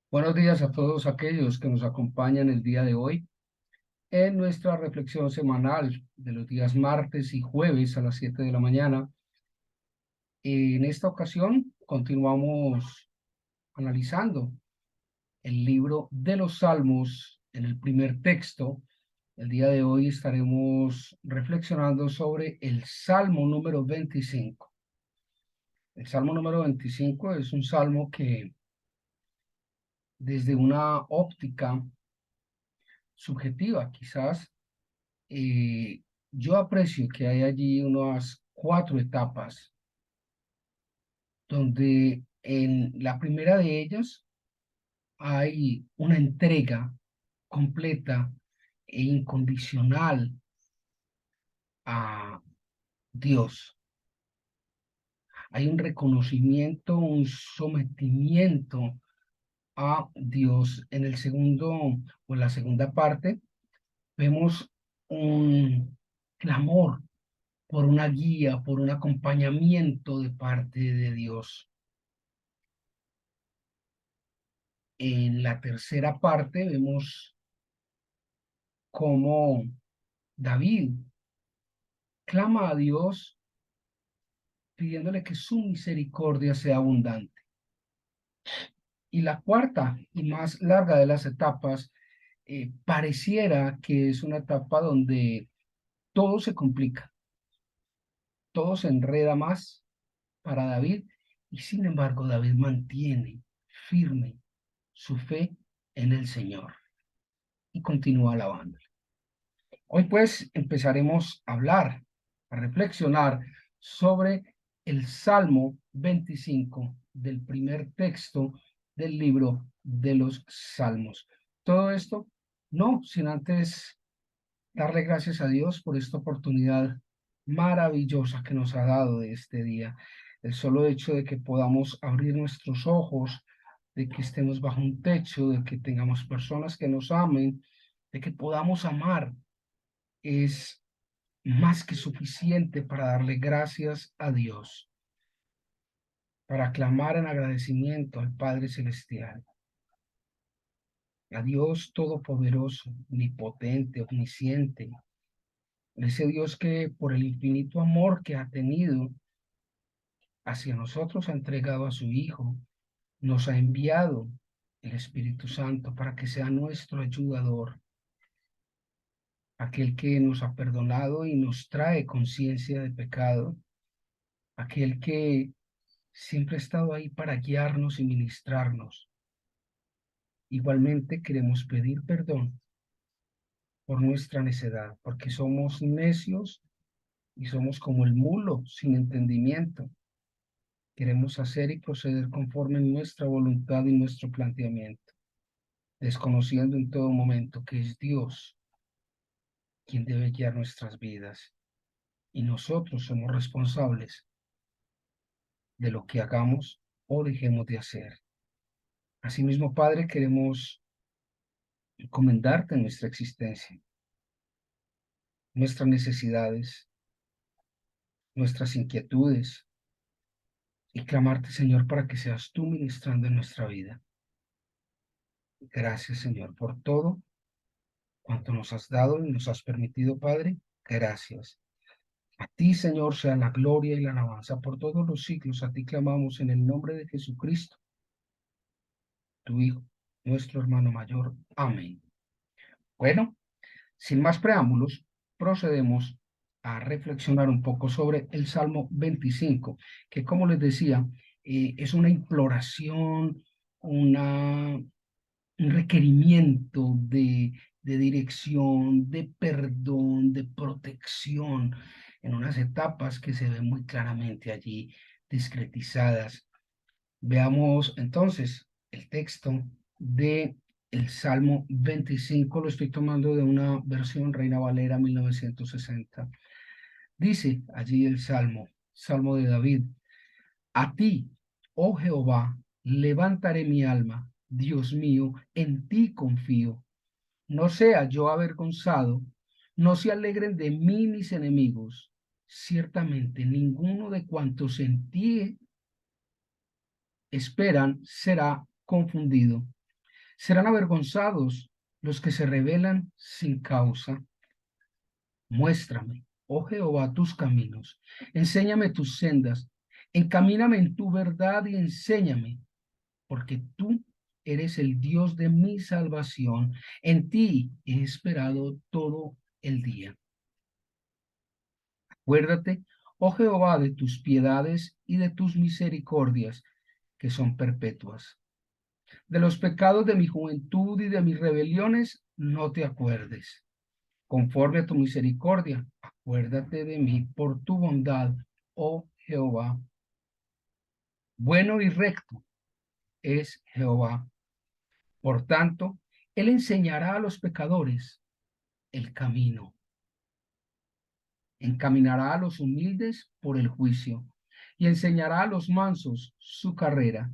Buenos días a todos aquellos que nos acompañan el día de hoy en nuestra reflexión semanal de los días martes y jueves a las 7 de la mañana. En esta ocasión continuamos analizando el libro de los Salmos en el primer texto. El día de hoy estaremos reflexionando sobre el Salmo número 25. El Salmo número 25 es un salmo que desde una óptica subjetiva quizás eh, yo aprecio que hay allí unas cuatro etapas, donde en la primera de ellas hay una entrega completa e incondicional a Dios. Hay un reconocimiento, un sometimiento a Dios. En el segundo o en la segunda parte vemos un clamor por una guía, por un acompañamiento de parte de Dios. En la tercera parte vemos cómo David clama a Dios pidiéndole que su misericordia sea abundante. Y la cuarta y más larga de las etapas pareciera que es una etapa donde todo se complica, todo se enreda más para David y sin embargo David mantiene firme su fe en el Señor y continúa alabando. Hoy pues empezaremos a hablar, a reflexionar sobre el Salmo 25 del primer texto del libro de los Salmos. Todo esto no sin antes darle gracias a Dios por esta oportunidad maravillosa que nos ha dado de este día. El solo hecho de que podamos abrir nuestros ojos, de que estemos bajo un techo, de que tengamos personas que nos amen, de que podamos amar es más que suficiente para darle gracias a Dios, para clamar en agradecimiento al Padre Celestial, a Dios Todopoderoso, omnipotente, omnisciente, ese Dios que por el infinito amor que ha tenido hacia nosotros ha entregado a su Hijo, nos ha enviado el Espíritu Santo para que sea nuestro ayudador, aquel que nos ha perdonado y nos trae conciencia de pecado, aquel que siempre ha estado ahí para guiarnos y ministrarnos. Igualmente queremos pedir perdón por nuestra necedad, porque somos necios y somos como el mulo sin entendimiento. Queremos hacer y proceder conforme a nuestra voluntad y nuestro planteamiento, desconociendo en todo momento que es Dios quien debe guiar nuestras vidas y nosotros somos responsables de lo que hagamos o dejemos de hacer. Asimismo, Padre, queremos encomendarte nuestra existencia, nuestras necesidades, nuestras inquietudes y clamarte, Señor, para que seas tú ministrando en nuestra vida. Gracias, Señor, por todo cuanto nos has dado y nos has permitido, Padre. Gracias. A ti, Señor, sea la gloria y la alabanza por todos los siglos. A ti clamamos en el nombre de Jesucristo, tu Hijo, nuestro hermano mayor. Amén. Bueno, sin más preámbulos, procedemos a reflexionar un poco sobre el Salmo 25, que como les decía, es una imploración, un requerimiento de dirección, de perdón, de protección, en unas etapas que se ven muy claramente allí discretizadas. Veamos entonces el texto de el Salmo 25, lo estoy tomando de una versión Reina Valera 1960. Dice allí el Salmo, Salmo de David, a ti, oh Jehová, levantaré mi alma, Dios mío, en ti confío. No sea yo avergonzado, no se alegren de mí mis enemigos. Ciertamente ninguno de cuantos en ti esperan será confundido. Serán avergonzados los que se rebelan sin causa. Muéstrame, oh Jehová, tus caminos, enséñame tus sendas, encamíname en tu verdad y enséñame, porque tú eres el Dios de mi salvación. En ti he esperado todo el día. Acuérdate, oh Jehová, de tus piedades y de tus misericordias, que son perpetuas. De los pecados de mi juventud y de mis rebeliones, no te acuerdes. Conforme a tu misericordia, acuérdate de mí por tu bondad, oh Jehová. Bueno y recto es Jehová. Por tanto, él enseñará a los pecadores el camino, encaminará a los humildes por el juicio y enseñará a los mansos su carrera.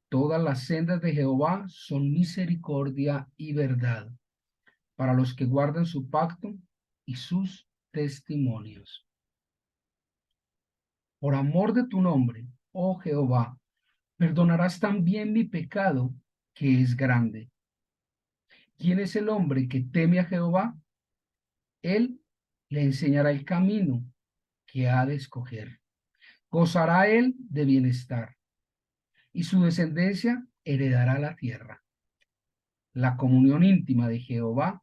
Todas las sendas de Jehová son misericordia y verdad para los que guardan su pacto y sus testimonios. Por amor de tu nombre, oh Jehová, perdonarás también mi pecado, que es grande. ¿Quién es el hombre que teme a Jehová? Él le enseñará el camino que ha de escoger. Gozará él de bienestar y su descendencia heredará la tierra. La comunión íntima de Jehová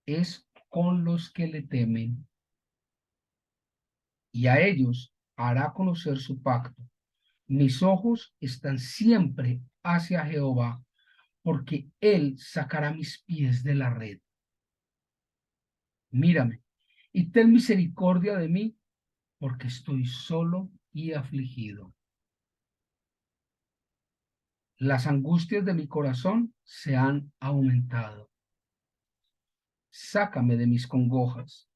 es con los que le temen, y a ellos hará conocer su pacto. Mis ojos están siempre hacia Jehová, porque él sacará mis pies de la red. Mírame y ten misericordia de mí, porque estoy solo y afligido. Las angustias de mi corazón se han aumentado. Sácame de mis congojas.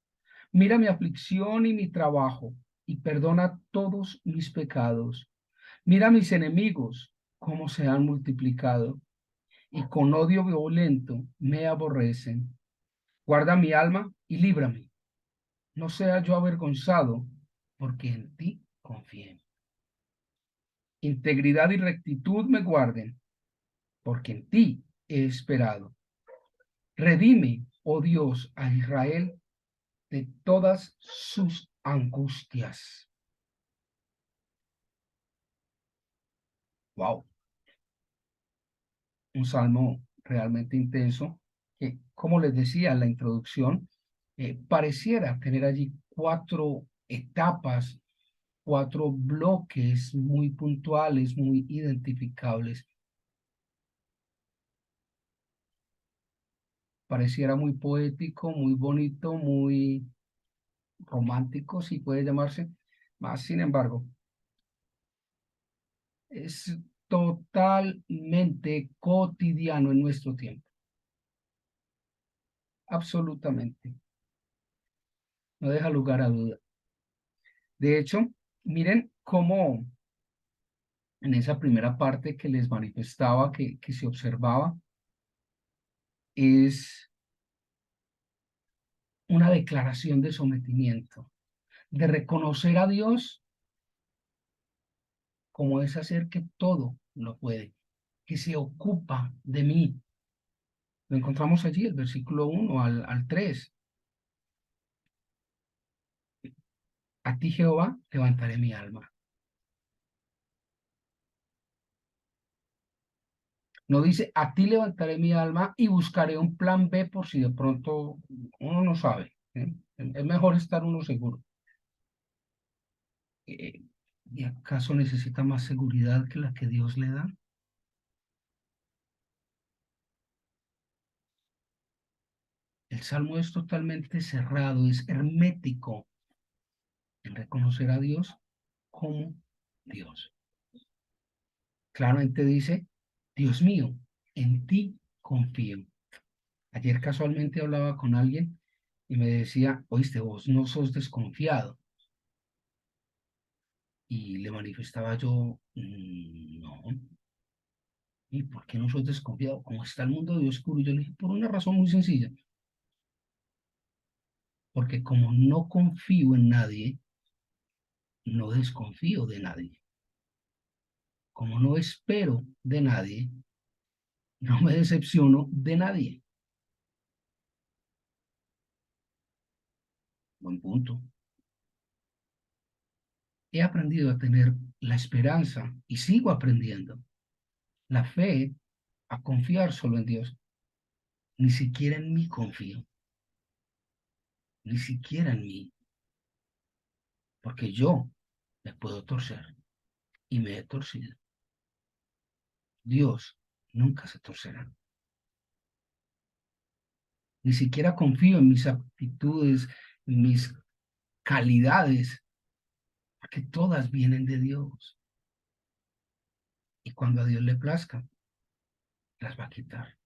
Mira mi aflicción y mi trabajo, y perdona todos mis pecados. Mira mis enemigos, cómo se han multiplicado, y con odio violento me aborrecen. Guarda mi alma y líbrame. No sea yo avergonzado, porque en ti confié. Integridad y rectitud me guarden, porque en ti he esperado. Redime, oh Dios, a Israel de todas sus angustias. Wow, un salmo realmente intenso que, como les decía en la introducción, pareciera tener allí cuatro etapas, cuatro bloques muy puntuales, muy identificables. Pareciera muy poético, muy bonito, muy romántico, si puede llamarse, más sin embargo, es totalmente cotidiano en nuestro tiempo, absolutamente, no deja lugar a duda. De hecho, miren cómo en esa primera parte que les manifestaba, que se observaba, es una declaración de sometimiento, de reconocer a Dios como ese ser que todo lo puede, que se ocupa de mí. Lo encontramos allí, el versículo 1 al 3. A ti, Jehová, levantaré mi alma. No dice, a ti levantaré mi alma y buscaré un plan B por si de pronto uno no sabe. ¿Eh? Es mejor estar uno seguro. Eh, ¿Y acaso necesita más seguridad que la que Dios le da? El Salmo es totalmente cerrado, es hermético en reconocer a Dios como Dios. Claramente dice, Dios mío, en ti confío. Ayer casualmente hablaba con alguien y me decía, oíste, vos no sos desconfiado. Y le manifestaba yo, no, ¿y por qué no sos desconfiado? ¿Cómo está el mundo de oscuro? Y yo le dije, por una razón muy sencilla, porque como no confío en nadie, no desconfío de nadie. Como no espero de nadie, No me decepciono de nadie. Buen punto. He aprendido a tener la esperanza y sigo aprendiendo. La fe a confiar solo en Dios. Ni siquiera en mí confío. Ni siquiera en mí. Porque yo me puedo torcer y me he torcido. Dios nunca se torcerá. Ni siquiera confío en mis aptitudes, en mis calidades, porque todas vienen de Dios. Y cuando a Dios le plazca, las va a quitar.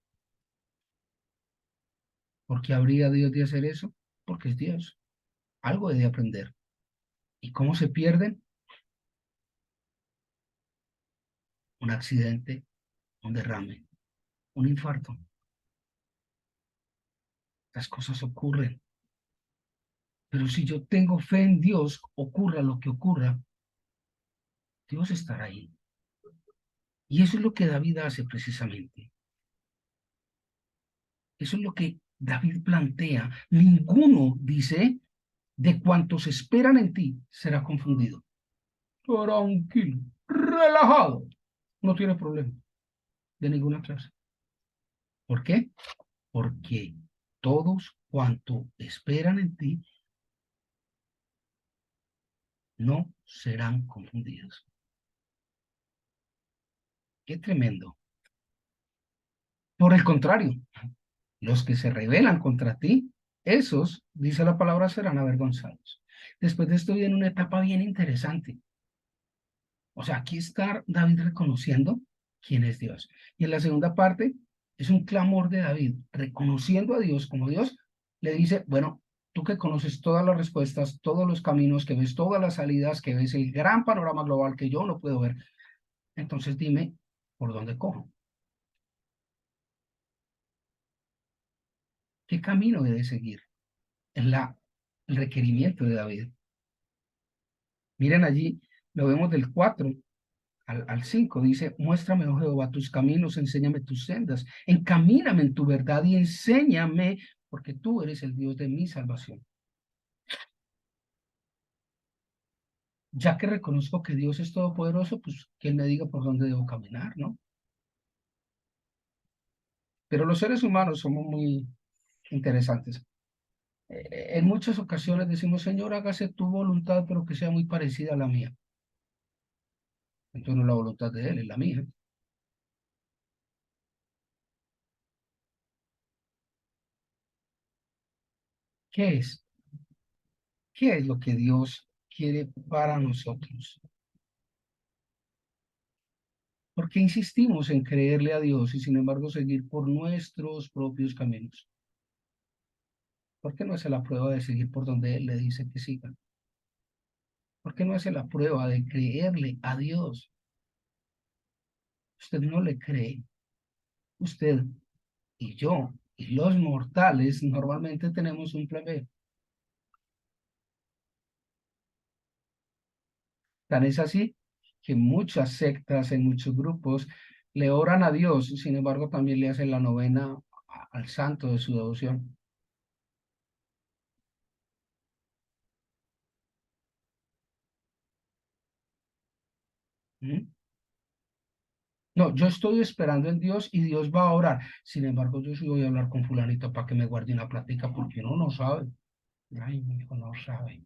¿Por qué habría Dios de hacer eso? Porque es Dios. Algo he de aprender. ¿Y cómo se pierden? Un accidente, un derrame, un infarto. Las cosas ocurren. Pero si yo tengo fe en Dios, ocurra lo que ocurra, Dios estará ahí. Y eso es lo que David hace precisamente. Eso es lo que David plantea. Ninguno, dice, de cuantos esperan en ti será confundido. Tranquilo, relajado, no tiene problema de ninguna clase. ¿Por qué? Porque todos cuantos esperan en ti no serán confundidos. Qué tremendo. Por el contrario, los que se rebelan contra ti, esos, dice la palabra, serán avergonzados. Después de esto viene una etapa bien interesante. O sea, aquí está David reconociendo quién es Dios. Y en la segunda parte es un clamor de David, reconociendo a Dios como Dios, le dice, bueno, tú que conoces todas las respuestas, todos los caminos, que ves todas las salidas, que ves el gran panorama global que yo no puedo ver, entonces dime por dónde cojo, qué camino he de seguir. Es el requerimiento de David. Miren allí, lo vemos del 4 al 5 dice, muéstrame, oh Jehová, tus caminos, enséñame tus sendas, encamíname en tu verdad y enséñame, porque tú eres el Dios de mi salvación. Ya que reconozco que Dios es todopoderoso, pues que Él me diga por dónde debo caminar, ¿no? Pero los seres humanos somos muy interesantes. En muchas ocasiones decimos, Señor, hágase tu voluntad, pero que sea muy parecida a la mía. Entonces no es la voluntad de Él, es la mía. ¿Qué es? ¿Qué es lo que Dios quiere para nosotros? ¿Por qué insistimos en creerle a Dios y sin embargo seguir por nuestros propios caminos? ¿Por qué no hace la prueba de seguir por donde Él le dice que siga? ¿Por qué no hace la prueba de creerle a Dios? Usted no le cree. Usted y yo y los mortales normalmente tenemos un plan B. Tan es así que muchas sectas, en muchos grupos, le oran a Dios, sin embargo también le hacen la novena al santo de su devoción. ¿Mm? No, yo estoy esperando en Dios y Dios va a orar. Sin embargo, yo sí voy a hablar con fulanito para que me guarde una plática porque uno no sabe. Ay, mi hijo no sabe.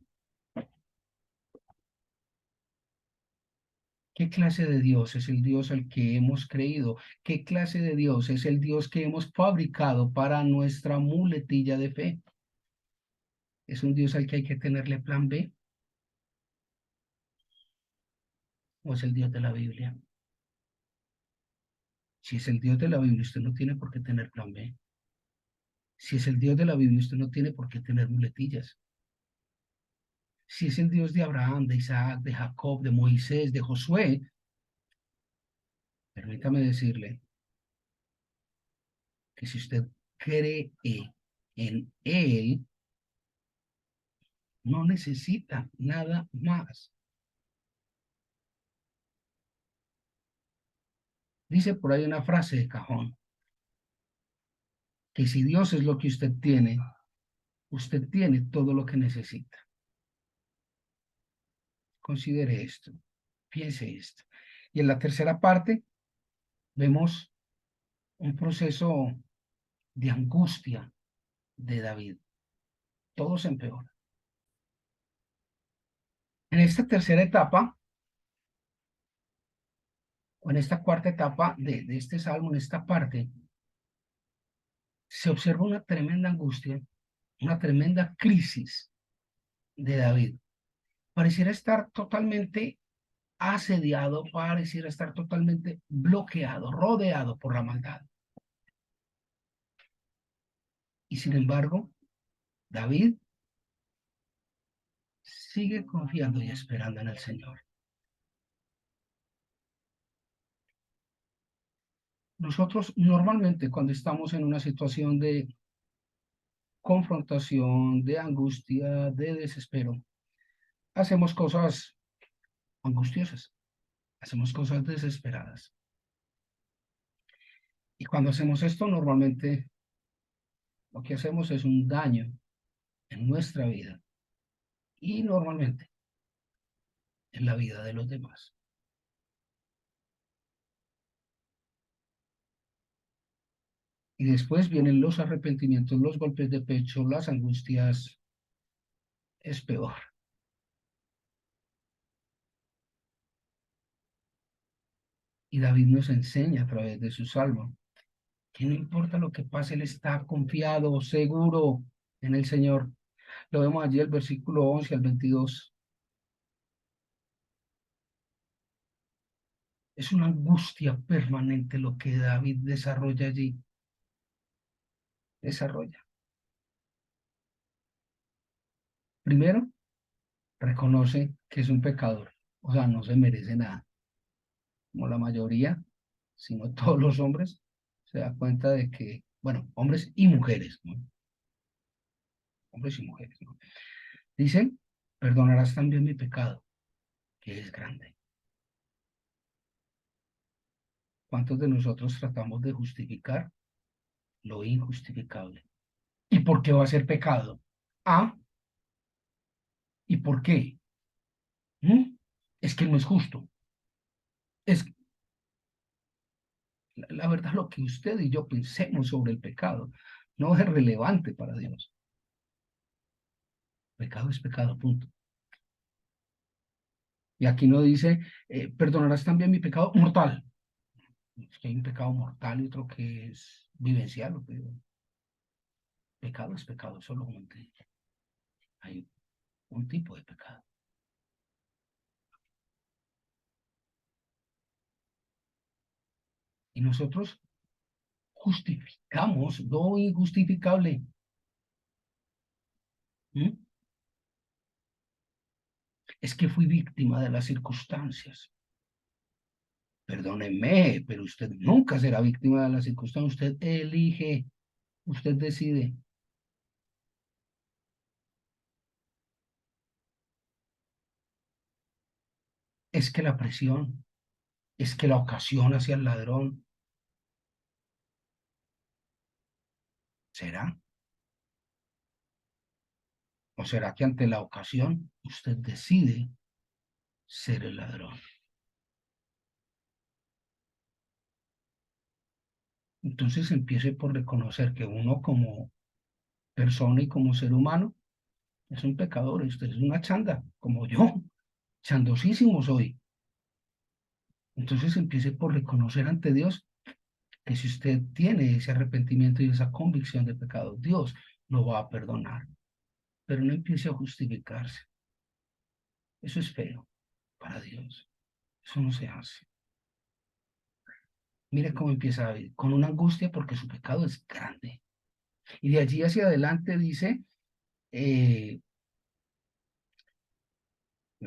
¿Qué clase de Dios es el Dios al que hemos creído? ¿Qué clase de Dios es el Dios que hemos fabricado para nuestra muletilla de fe? ¿Es un Dios al que hay que tenerle plan B o es el Dios de la Biblia? Si es el Dios de la Biblia, usted no tiene por qué tener plan B. Si es el Dios de la Biblia, usted no tiene por qué tener muletillas. Si es el Dios de Abraham, de Isaac, de Jacob, de Moisés, de Josué, permítame decirle que si usted cree en Él, no necesita nada más. Dice por ahí una frase de cajón. que si Dios es lo que usted tiene todo lo que necesita. Considere esto, piense esto. Y en la tercera parte vemos un proceso de angustia de David. Todo se empeora. En esta tercera etapa, o en esta cuarta etapa de este salmo, en esta parte, se observa una tremenda angustia, una tremenda crisis de David. Pareciera estar totalmente asediado, pareciera estar totalmente bloqueado, rodeado por la maldad. Y sin embargo, David sigue confiando y esperando en el Señor. Nosotros normalmente cuando estamos en una situación de confrontación, de angustia, de desespero, hacemos cosas angustiosas, hacemos cosas desesperadas. Y cuando hacemos esto, normalmente lo que hacemos es un daño en nuestra vida y normalmente en la vida de los demás. Y después vienen los arrepentimientos, los golpes de pecho, las angustias. Es peor. Y David nos enseña a través de su salmo que no importa lo que pase, él está confiado, seguro en el Señor. Lo vemos allí el versículo 11 al 22. Es una angustia permanente lo que David desarrolla allí. Desarrolla. Primero, reconoce que es un pecador. O sea, no se merece nada. Como la mayoría, sino todos los hombres, se da cuenta de que, bueno, hombres y mujeres, ¿no? Hombres y mujeres, ¿no? Dicen, perdonarás también mi pecado, que es grande. ¿Cuántos de nosotros tratamos de justificar lo injustificable? ¿Y por qué va a ser pecado? Ah, ¿y por qué? ¿Mm? Es que no es justo. Es la verdad lo que usted y yo pensemos sobre el pecado no es relevante para Dios. Pecado es pecado, punto. Y aquí no dice, perdonarás también mi pecado mortal. Es que hay un pecado mortal y otro que es vivencial. Pero pecado es pecado, solamente hay un tipo de pecado. Y nosotros justificamos lo injustificable. ¿Mm? Es que fui víctima de las circunstancias. Perdóneme, pero usted nunca será víctima de las circunstancias. Usted elige, usted decide. Es que la presión, es que la ocasión hacia el ladrón, ¿será? ¿O será que ante la ocasión usted decide ser el ladrón? Entonces empiece por reconocer que uno como persona y como ser humano es un pecador y usted es una chanda, como yo, chandosísimo soy. Entonces empiece por reconocer ante Dios que si usted tiene ese arrepentimiento y esa convicción de pecado, Dios lo va a perdonar. Pero no empiece a justificarse. Eso es feo para Dios. Eso no se hace. Mire cómo empieza David, con una angustia porque su pecado es grande. Y de allí hacia adelante dice, eh,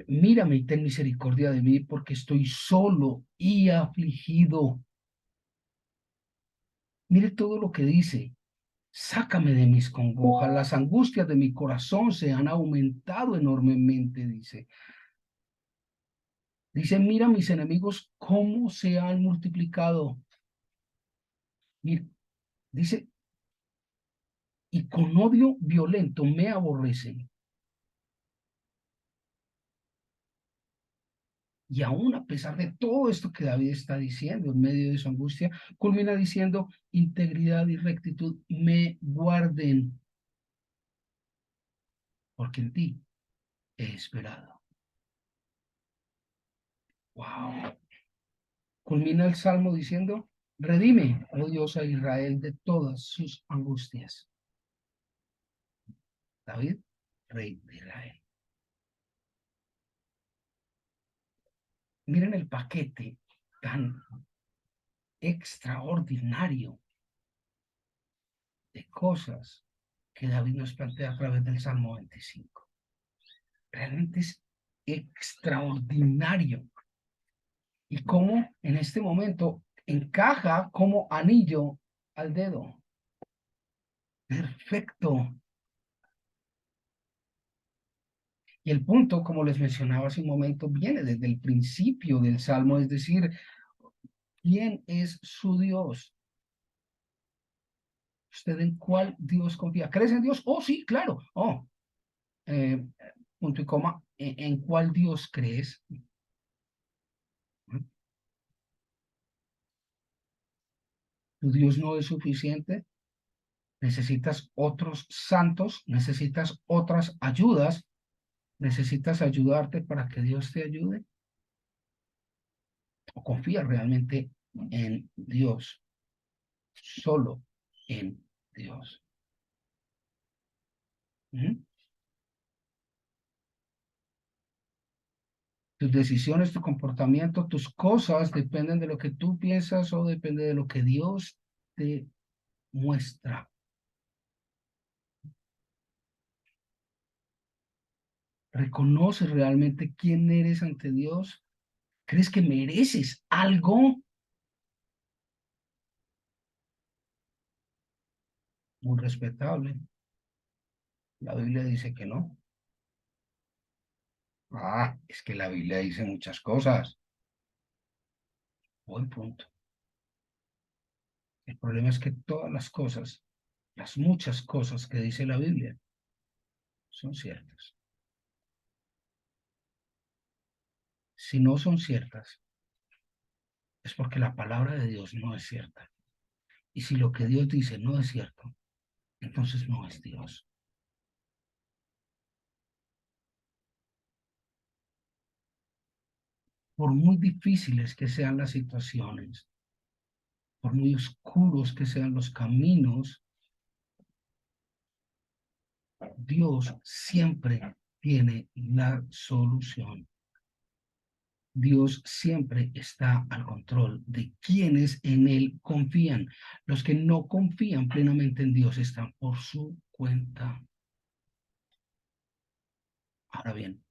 mírame y ten misericordia de mí porque estoy solo y afligido. Mire todo lo que dice. Sácame de mis congojas, las angustias de mi corazón se han aumentado enormemente, dice. Dice, mira mis enemigos cómo se han multiplicado. Mira, dice, y con odio violento me aborrecen. Y aún a pesar de todo esto que David está diciendo en medio de su angustia, culmina diciendo, integridad y rectitud me guarden, porque en ti he esperado. Wow. Culmina el salmo diciendo, redime, oh Dios, a Israel de todas sus angustias. David, rey de Israel. Miren el paquete tan extraordinario de cosas que David nos plantea a través del Salmo 25. Realmente es extraordinario. Y cómo en este momento encaja como anillo al dedo. Perfecto. Y el punto, como les mencionaba hace un momento, viene desde el principio del Salmo, es decir, ¿quién es su Dios? ¿Usted en cuál Dios confía? ¿Crees en Dios? Oh, sí, claro. Oh, eh, punto y coma. ¿En cuál Dios crees? ¿Tu Dios no es suficiente? ¿Necesitas otros santos? ¿Necesitas otras ayudas? ¿Necesitas ayudarte para que Dios te ayude? ¿O confías realmente en Dios? Solo en Dios. ¿Mm? Tus decisiones, tu comportamiento, tus cosas dependen de lo que tú piensas o depende de lo que Dios te muestra. ¿Reconoces realmente quién eres ante Dios? ¿Crees que mereces algo? Muy respetable. La Biblia dice que no. Ah, es que la Biblia dice muchas cosas. Buen punto. El problema es que todas las cosas, las muchas cosas que dice la Biblia, son ciertas. Si no son ciertas, es porque la palabra de Dios no es cierta. Y si lo que Dios dice no es cierto, entonces no es Dios. Por muy difíciles que sean las situaciones, por muy oscuros que sean los caminos, Dios siempre tiene la solución. Dios siempre está al control de quienes en Él confían. Los que no confían plenamente en Dios están por su cuenta. Ahora bien,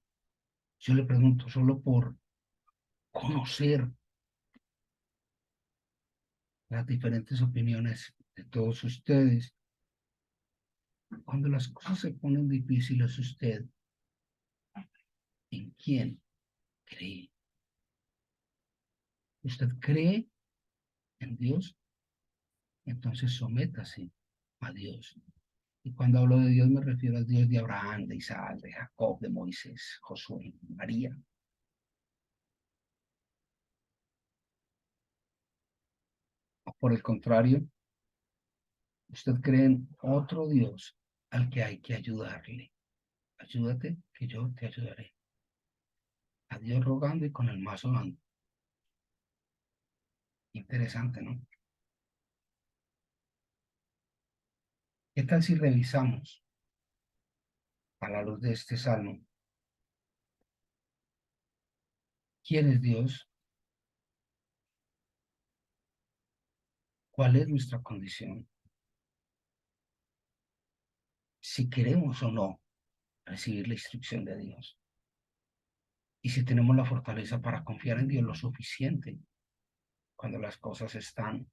yo le pregunto, solo por conocer las diferentes opiniones de todos ustedes, cuando las cosas se ponen difíciles, ¿usted en quién cree? ¿Usted cree en Dios? Entonces sométase a Dios. Y cuando hablo de Dios me refiero al Dios de Abraham, de Isaac, de Jacob, de Moisés, Josué, María. O por el contrario, usted cree en otro Dios al que hay que ayudarle. Ayúdate que yo te ayudaré. A Dios rogando y con el mazo dando. Interesante, ¿no? ¿Qué tal si revisamos a la luz de este salmo? ¿Quién es Dios? ¿Cuál es nuestra condición? Si queremos o no recibir la instrucción de Dios. Y si tenemos la fortaleza para confiar en Dios lo suficiente cuando las cosas están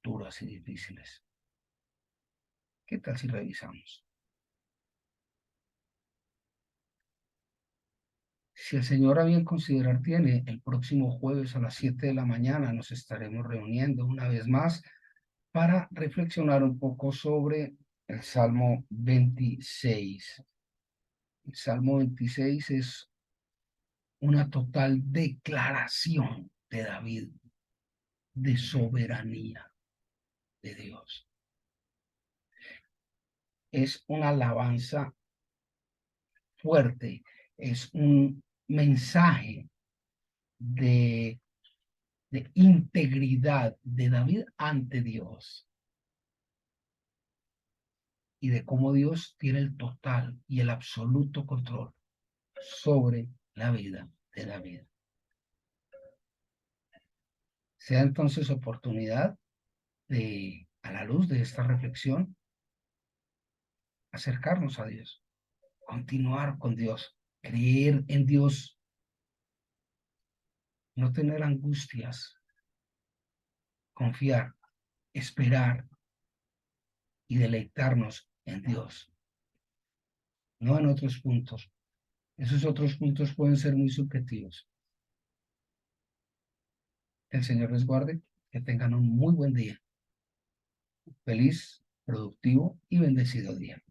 duras y difíciles. ¿Qué tal si revisamos? Si el Señor a bien considerar tiene, el próximo jueves a las 7 de la mañana nos estaremos reuniendo una vez más para reflexionar un poco sobre el Salmo 26. El Salmo 26 es una total declaración de David de soberanía de Dios. Es una alabanza fuerte, es un mensaje de, de integridad de David ante Dios y de cómo Dios tiene el total y el absoluto control sobre la vida de David. Sea entonces oportunidad de, a la luz de esta reflexión, acercarnos a Dios, continuar con Dios, creer en Dios, no tener angustias, confiar, esperar y deleitarnos en Dios, no en otros puntos. Esos otros puntos pueden ser muy subjetivos. El Señor les guarde, que tengan un muy buen día. Feliz, productivo y bendecido día.